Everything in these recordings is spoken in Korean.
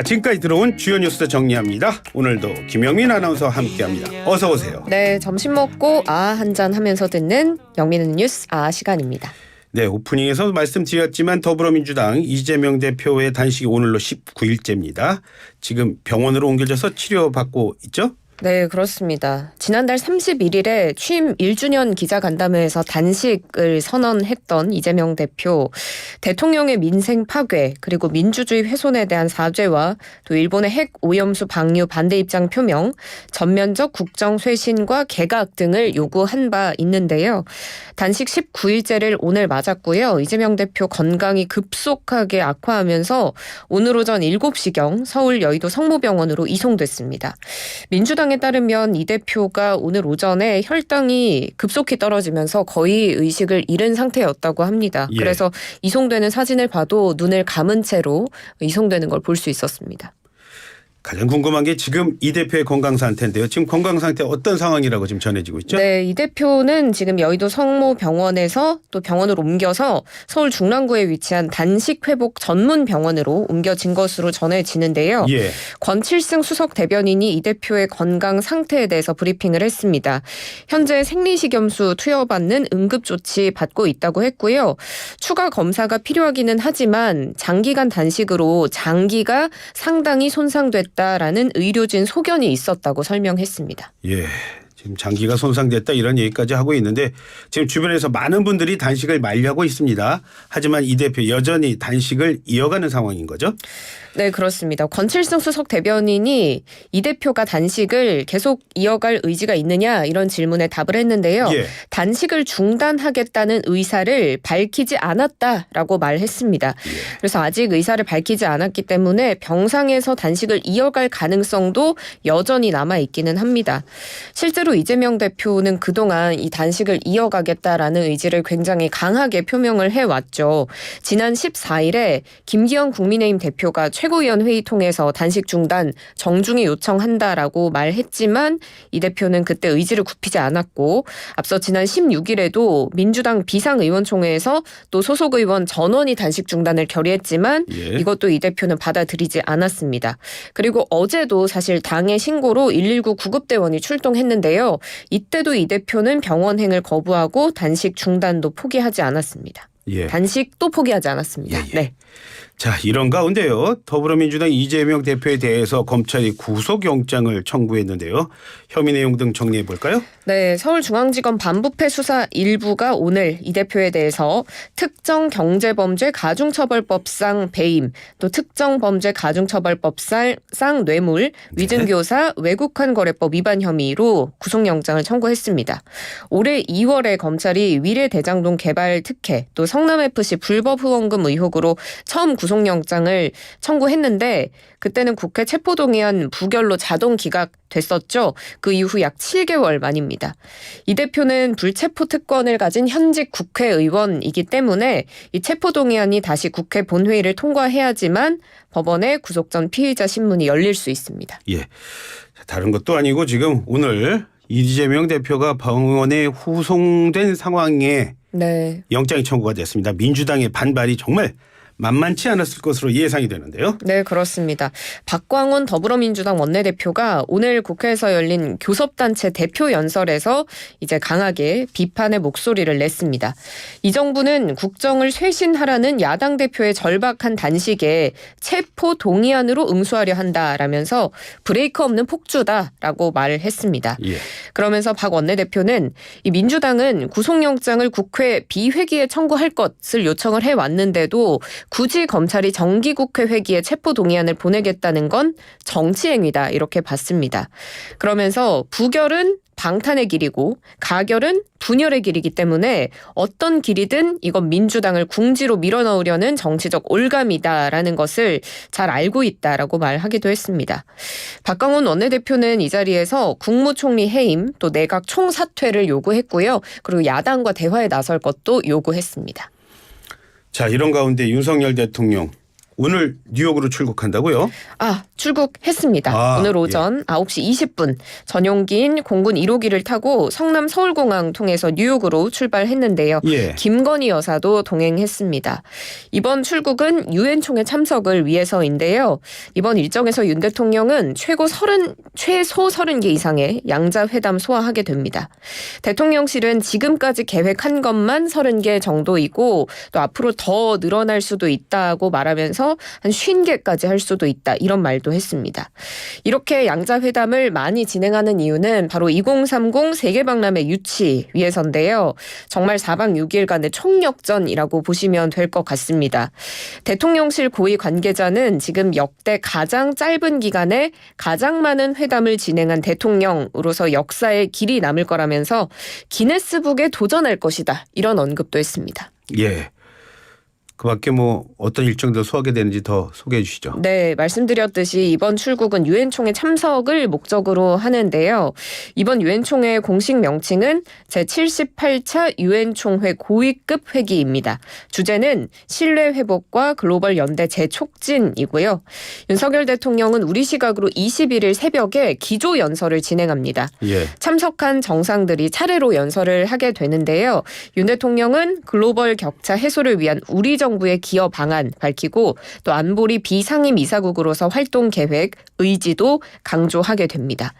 지금까지 들어온 주요 뉴스 정리합니다. 오늘도 김영민 아나운서와 함께합니다. 어서 오세요. 네, 점심 먹고 한잔 하면서 듣는 영민은 뉴스 시간입니다. 네, 오프닝에서 말씀드렸지만 더불어민주당 이재명 대표의 단식이 오늘로 19일째입니다. 지금 병원으로 옮겨져서 치료받고 있죠? 네, 그렇습니다. 지난달 31일에 취임 1주년 기자간담회에서 단식을 선언했던 이재명 대표, 대통령의 민생 파괴 그리고 민주주의 훼손에 대한 사죄와 또 일본의 핵 오염수 방류 반대 입장 표명, 전면적 국정 쇄신과 개각 등을 요구한 바 있는데요. 단식 19일째를 오늘 맞았고요. 이재명 대표 건강이 급속하게 악화하면서 오늘 오전 7시경 서울 여의도 성모병원으로 이송됐습니다. 민주당에 따르면 이 대표가 오늘 오전에 혈당이 급속히 떨어지면서 거의 의식을 잃은 상태였다고 합니다. 예. 그래서 이송되는 사진을 봐도 눈을 감은 채로 이송되는 걸 볼 수 있었습니다. 가장 궁금한 게 지금 이 대표의 건강 상태인데요. 지금 건강 상태 어떤 상황이라고 지금 전해지고 있죠? 네, 이 대표는 지금 여의도 성모병원에서 또 병원으로 옮겨서 서울 중랑구에 위치한 단식 회복 전문 병원으로 옮겨진 것으로 전해지는데요. 예. 권칠승 수석 대변인이 이 대표의 건강 상태에 대해서 브리핑을 했습니다. 현재 생리식염수 투여받는 응급조치 받고 있다고 했고요. 추가 검사가 필요하기는 하지만 장기간 단식으로 장기가 상당히 손상됐다라는 의료진 소견이 있었다고 설명했습니다. 예. 지금 장기가 손상됐다 이런 얘기까지 하고 있는데 지금 주변에서 많은 분들이 단식을 만류하고 있습니다. 하지만 이 대표 여전히 단식을 이어가는 상황인 거죠? 네, 그렇습니다. 권칠승 수석 대변인이 이 대표가 단식을 계속 이어갈 의지가 있느냐 이런 질문에 답을 했는데요. 예. 단식을 중단하겠다는 의사를 밝히지 않았다라고 말했습니다. 그래서 아직 의사를 밝히지 않았기 때문에 병상에서 단식을 이어갈 가능성도 여전히 남아있기는 합니다. 실제로 이재명 대표는 그동안 이 단식을 이어가겠다라는 의지를 굉장히 강하게 표명을 해왔죠. 지난 14일에 김기현 국민의힘 대표가 최고위원 회의 통해서 단식 중단 정중히 요청한다라고 말했지만 이 대표는 그때 의지를 굽히지 않았고 앞서 지난 16일에도 민주당 비상의원총회에서 또 소속 의원 전원이 단식 중단을 결의했지만 이것도 이 대표는 받아들이지 않았습니다. 그리고 어제도 사실 당의 신고로 119 구급대원이 출동했는데요. 이때도 이 대표는 병원행을 거부하고 단식 중단도 포기하지 않았습니다. 예. 단식도 포기하지 않았습니다. 네. 자, 이런 가운데요. 더불어민주당 이재명 대표에 대해서 검찰이 구속영장을 청구했는데요. 혐의 내용 등 정리해 볼까요? 네, 서울중앙지검 반부패 수사 1부가 오늘 이 대표에 대해서 특정경제범죄 가중처벌법상 배임, 또 특정범죄 가중처벌법상 뇌물, 위증교사, 외국환거래법 위반 혐의로 구속영장을 청구했습니다. 올해 2월에 검찰이 위례대장동 개발 특혜, 또 성남FC 불법 후원금 의혹으로 처음 구속영장을 청구했는데 그때는 국회 체포동의안 부결로 자동 기각됐었죠. 그 이후 약 7개월 만입니다. 이 대표는 불체포 특권을 가진 현직 국회의원이기 때문에 이 체포동의안이 다시 국회 본회의를 통과해야지만 법원에 구속 전 피의자 신문이 열릴 수 있습니다. 예, 다른 것도 아니고 지금 오늘 이재명 대표가 병원에 후송된 상황에 네. 영장이 청구가 됐습니다. 민주당의 반발이 정말 만만치 않았을 것으로 예상이 되는데요. 네, 그렇습니다. 박광원 더불어민주당 원내대표가 오늘 국회에서 열린 교섭단체 대표 연설에서 이제 강하게 비판의 목소리를 냈습니다. 이 정부는 국정을 쇄신하라는 야당 대표의 절박한 단식에 체포 동의안으로 응수하려 한다라면서 브레이크 없는 폭주다라고 말을 했습니다. 예. 그러면서 박 원내대표는 이 민주당은 구속영장을 국회 비회기에 청구할 것을 요청을 해왔는데도 굳이 검찰이 정기국회 회기에 체포동의안을 보내겠다는 건 정치행위다 이렇게 봤습니다. 그러면서 부결은 방탄의 길이고 가결은 분열의 길이기 때문에 어떤 길이든 이건 민주당을 궁지로 밀어넣으려는 정치적 올감이다라는 것을 잘 알고 있다라고 말하기도 했습니다. 박광원 원내대표는 이 자리에서 국무총리 해임 또 내각 총사퇴를 요구했고요. 그리고 야당과 대화에 나설 것도 요구했습니다. 자, 이런 가운데 윤석열 대통령 오늘 뉴욕으로 출국한다고요? 출국했습니다. 오늘 오전 9시 20분 전용기인 공군 1호기를 타고 성남 서울공항 통해서 뉴욕으로 출발했는데요. 예. 김건희 여사도 동행했습니다. 이번 출국은 유엔 총회 참석을 위해서인데요. 이번 일정에서 윤 대통령은 최소 30개 이상의 양자회담 소화하게 됩니다. 대통령실은 지금까지 계획한 것만 30개 정도이고 또 앞으로 더 늘어날 수도 있다고 말하면서 한 50개까지 할 수도 있다 이런 말도 했습니다. 이렇게 양자회담을 많이 진행하는 이유는 바로 2030 세계박람회 유치 위해서인데요. 정말 4박 6일간의 총력전이라고 보시면 될 것 같습니다. 대통령실 고위 관계자는 지금 역대 가장 짧은 기간에 가장 많은 회담을 진행한 대통령으로서 역사에 길이 남을 거라면서 기네스북에 도전할 것이다 이런 언급도 했습니다. 예. 그밖에 뭐 어떤 일정들 소화하게 되는지 더 소개해 주시죠. 네, 말씀드렸듯이 이번 출국은 유엔 총회 참석을 목적으로 하는데요. 이번 유엔 총회의 공식 명칭은 제78차 유엔 총회 고위급 회기입니다. 주제는 신뢰 회복과 글로벌 연대 재촉진이고요. 윤석열 대통령은 우리 시각으로 21일 새벽에 기조 연설을 진행합니다. 예. 참석한 정상들이 차례로 연설을 하게 되는데요. 윤 대통령은 글로벌 격차 해소를 위한 우리 정부의 기여 방안 밝히고 또 안보리 비상임 이사국으로서 활동 계획, 의지도 강조하게 됩니다.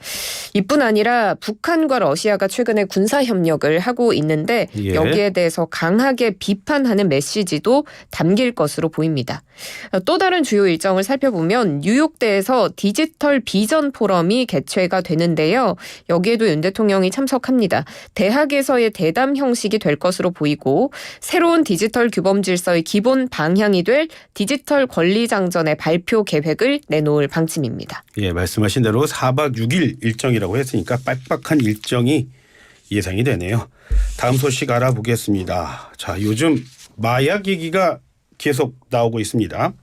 이뿐 아니라 북한과 러시아가 최근에 군사 협력을 하고 있는데 예. 여기에 대해서 강하게 비판하는 메시지도 담길 것으로 보입니다. 또 다른 주요 일정을 살펴보면 뉴욕대에서 디지털 비전 포럼이 개최가 되는데요. 여기에도 윤 대통령이 참석합니다. 대학에서의 대담 형식이 될 것으로 보이고 새로운 디지털 규범 질서의 기본 방향이 될 디지털 권리장전의 발표 계획을 내놓을 방침입니다. 예, 말씀하신 대로 4박 6일 일정이라고 했으니까 빡빡한 일정이 예상이 되네요. 다음 소식 알아보겠습니다. 자, 요즘 마약 얘기가 계속 나오고 있습니다.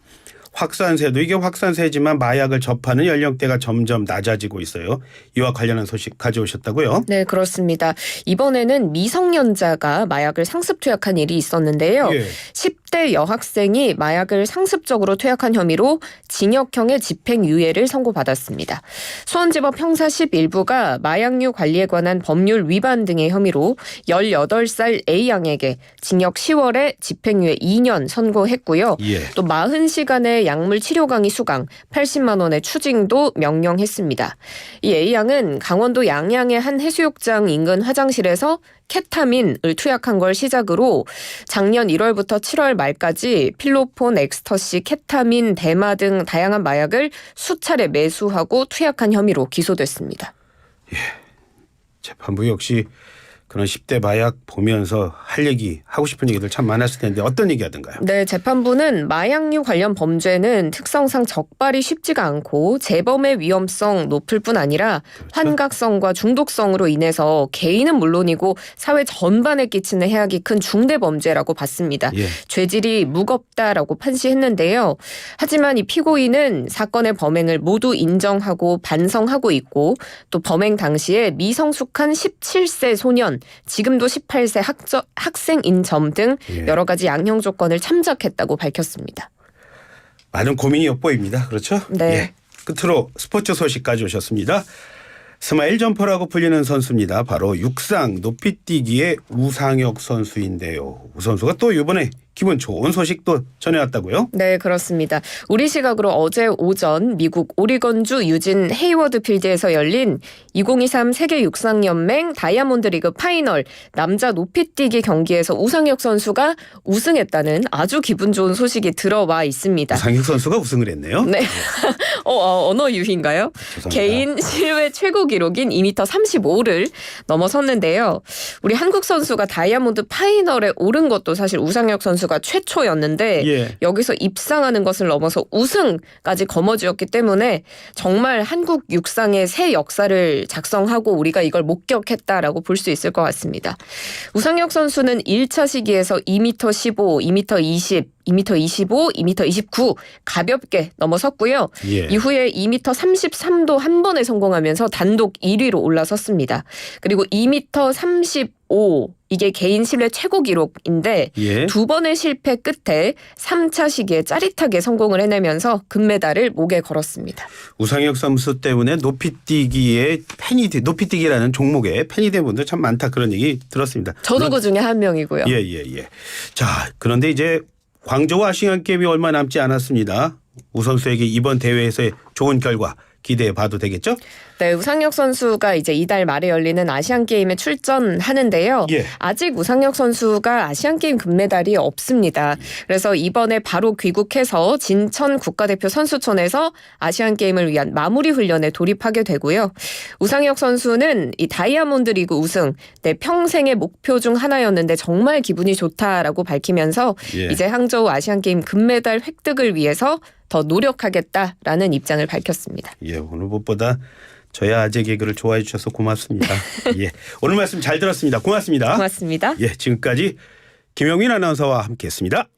확산세도 이게 확산세지만 마약을 접하는 연령대가 점점 낮아지고 있어요. 이와 관련한 소식 가져오셨다고요? 네, 그렇습니다. 이번에는 미성년자가 마약을 상습 투약한 일이 있었는데요. 예. 10대 여학생이 마약을 상습적으로 투약한 혐의로 징역형의 집행유예를 선고받았습니다. 수원지법 형사 11부가 마약류 관리에 관한 법률 위반 등의 혐의로 18살 A양에게 징역 10월에 집행유예 2년 선고했고요. 예. 또 40시간의 약물 치료 강의 수강, 80만 원의 추징도 명령했습니다. 이 A양은 강원도 양양의 한 해수욕장 인근 화장실에서 케타민을 투약한 걸 시작으로 작년 1월부터 7월 말까지 필로폰, 엑스터시, 케타민, 대마 등 다양한 마약을 수차례 매수하고 투약한 혐의로 기소됐습니다. 재판부 역시 그런 10대 마약 보면서 할 얘기, 하고 싶은 얘기들 참 많았을 텐데 어떤 얘기 하던가요? 네, 재판부는 마약류 관련 범죄는 특성상 적발이 쉽지가 않고 재범의 위험성 높을 뿐 아니라 환각성과 중독성으로 인해서 개인은 물론이고 사회 전반에 끼치는 해악이 큰 중대 범죄라고 봤습니다. 예. 죄질이 무겁다라고 판시했는데요. 하지만 이 피고인은 사건의 범행을 모두 인정하고 반성하고 있고 또 범행 당시에 미성숙한 17세 소년, 지금도 18세 학생인 점 등 예. 여러 가지 양형 조건을 참작했다고 밝혔습니다. 많은 고민이 엿보입니다. 그렇죠? 네. 예. 끝으로 스포츠 소식 가져오셨습니다. 스마일 점퍼라고 불리는 선수입니다. 바로 육상 높이뛰기의 우상혁 선수인데요. 우 선수가 또 이번에 기분 좋은 소식도 전해왔다고요? 네, 그렇습니다. 우리 시각으로 어제 오전 미국 오리건주 유진 헤이워드 필드에서 열린 2023 세계 육상연맹 다이아몬드 리그 파이널 남자 높이뛰기 경기에서 우상혁 선수가 우승했다는 아주 기분 좋은 소식이 들어와 있습니다. 우상혁 선수가 우승을 했네요. 네. 언어 유희인가요? 죄송합니다. 개인 실외 최고 기록인 2m 35를 넘어섰는데요. 우리 한국 선수가 다이아몬드 파이널에 오른 것도 사실 우상혁 선수가 최초였는데 예. 여기서 입상하는 것을 넘어서 우승까지 거머쥐었기 때문에 정말 한국 육상의 새 역사를 작성하고 우리가 이걸 목격했다라고 볼 수 있을 것 같습니다. 우상혁 선수는 1차 시기에서 2m 15, 2m 20, 2m 25, 2m 29 가볍게 넘어섰고요. 예. 이후에 2m 33도 한 번에 성공하면서 단독 1위로 올라섰습니다. 그리고 2m 35 이게 개인 실내 최고 기록인데 예. 두 번의 실패 끝에 3차 시기에 짜릿하게 성공을 해내면서 금메달을 목에 걸었습니다. 우상혁 선수 때문에 높이뛰기의 높이뛰기라는 종목에 팬이 된 분들 참 많다 그런 얘기 들었습니다. 저도 그 중에 한 명이고요. 예. 자, 그런데 이제 광저우 아시안 게임이 얼마 남지 않았습니다. 우 선수에게 이번 대회에서의 좋은 결과 기대해 봐도 되겠죠? 네, 우상혁 선수가 이제 이달 말에 열리는 아시안 게임에 출전하는데요. 예. 아직 우상혁 선수가 아시안 게임 금메달이 없습니다. 그래서 이번에 바로 귀국해서 진천 국가대표 선수촌에서 아시안 게임을 위한 마무리 훈련에 돌입하게 되고요. 우상혁 선수는 이 다이아몬드 리그 우승 내 평생의 목표 중 하나였는데 정말 기분이 좋다라고 밝히면서 예. 이제 항저우 아시안 게임 금메달 획득을 위해서 더 노력하겠다라는 입장을 밝혔습니다. 예, 오늘 무엇보다 저희 아재 개그를 좋아해 주셔서 고맙습니다. 예, 오늘 말씀 잘 들었습니다. 고맙습니다. 고맙습니다. 예, 지금까지 김영민 아나운서와 함께했습니다.